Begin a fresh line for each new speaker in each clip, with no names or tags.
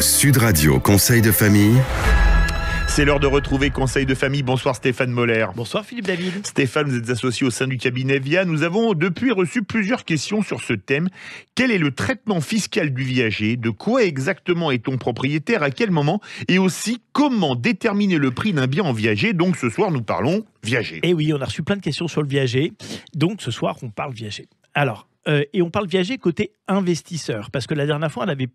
Sud Radio Conseil de famille.
C'est l'heure de retrouver Conseil de famille. Bonsoir Stéphane Moller.
Bonsoir Philippe David.
Stéphane, vous êtes associé au sein du cabinet VIA. Nous avons depuis reçu plusieurs questions sur ce thème. Quel est le traitement fiscal du viager? De quoi exactement est-on propriétaire? À quel moment? Et aussi, comment déterminer le prix d'un bien en viager? Donc ce soir, nous parlons viager.
Et oui, on a reçu plein de questions sur le viager. Donc ce soir, on parle viager. Alors, et on parle viager côté investisseur. Parce que la dernière fois, on avait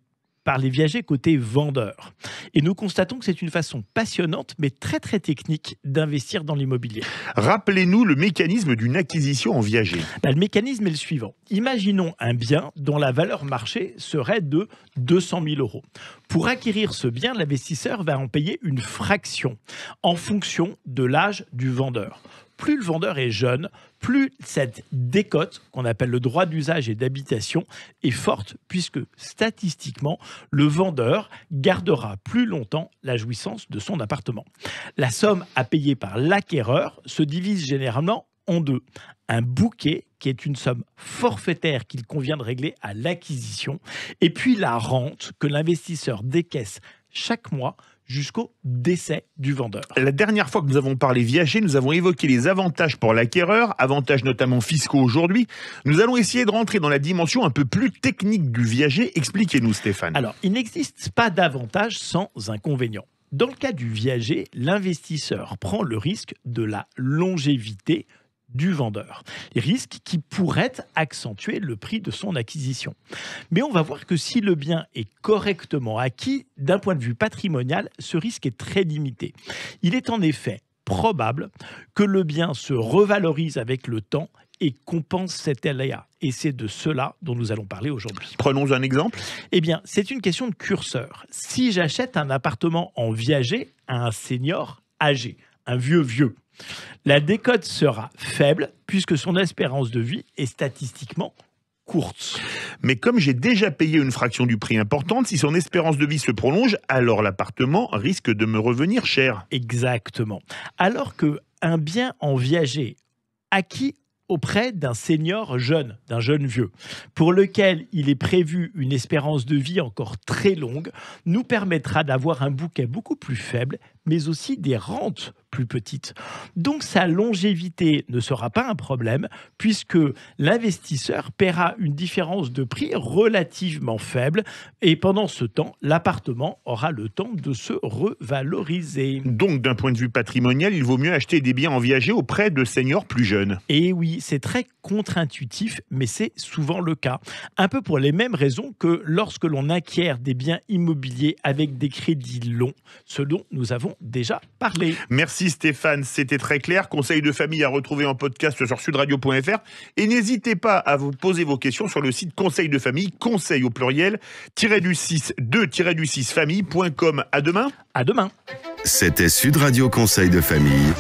parlé viager côté vendeur. Et nous constatons que c'est une façon passionnante, mais très très technique d'investir dans l'immobilier.
Rappelez-nous le mécanisme d'une acquisition en viager.
Le mécanisme est le suivant. Imaginons un bien dont la valeur marché serait de 200 000 euros. Pour acquérir ce bien, l'investisseur va en payer une fraction en fonction de l'âge du vendeur. Plus le vendeur est jeune, plus cette décote, qu'on appelle le droit d'usage et d'habitation, est forte, puisque statistiquement, le vendeur gardera plus longtemps la jouissance de son appartement. La somme à payer par l'acquéreur se divise généralement en deux. Un bouquet, qui est une somme forfaitaire qu'il convient de régler à l'acquisition, et puis la rente que l'investisseur décaisse chaque mois jusqu'au décès du vendeur.
La dernière fois que nous avons parlé viager, nous avons évoqué les avantages pour l'acquéreur, avantages notamment fiscaux aujourd'hui. Nous allons essayer de rentrer dans la dimension un peu plus technique du viager. Expliquez-nous Stéphane.
Alors, il n'existe pas d'avantage sans inconvénient. Dans le cas du viager, l'investisseur prend le risque de la longévité du vendeur. Risque qui pourrait accentuer le prix de son acquisition. Mais on va voir que si le bien est correctement acquis, d'un point de vue patrimonial, ce risque est très limité. Il est en effet probable que le bien se revalorise avec le temps et compense cet aléa. Et c'est de cela dont nous allons parler aujourd'hui.
Prenons un exemple.
Eh bien, c'est une question de curseur. Si j'achète un appartement en viager à un senior âgé, un vieux, la décote sera faible puisque son espérance de vie est statistiquement courte.
Mais comme j'ai déjà payé une fraction du prix importante, si son espérance de vie se prolonge, alors l'appartement risque de me revenir cher.
Exactement. Alors qu'un bien en viager acquis auprès d'un senior jeune, d'un jeune vieux, pour lequel il est prévu une espérance de vie encore très longue, nous permettra d'avoir un bouquet beaucoup plus faible, mais aussi des rentes plus petites. Donc sa longévité ne sera pas un problème, puisque l'investisseur paiera une différence de prix relativement faible, et pendant ce temps, l'appartement aura le temps de se revaloriser.
Donc d'un point de vue patrimonial, il vaut mieux acheter des biens en viager auprès de seniors plus jeunes.
Et oui, c'est très contre-intuitif, mais c'est souvent le cas. Un peu pour les mêmes raisons que lorsque l'on acquiert des biens immobiliers avec des crédits longs, ce dont nous avons déjà parlé.
Merci Stéphane, c'était très clair. Conseil de famille à retrouver en podcast sur sudradio.fr. Et n'hésitez pas à vous poser vos questions sur le site Conseil de famille, conseil au pluriel, -2-famille.com. À demain.
À demain.
C'était Sud Radio Conseil de famille.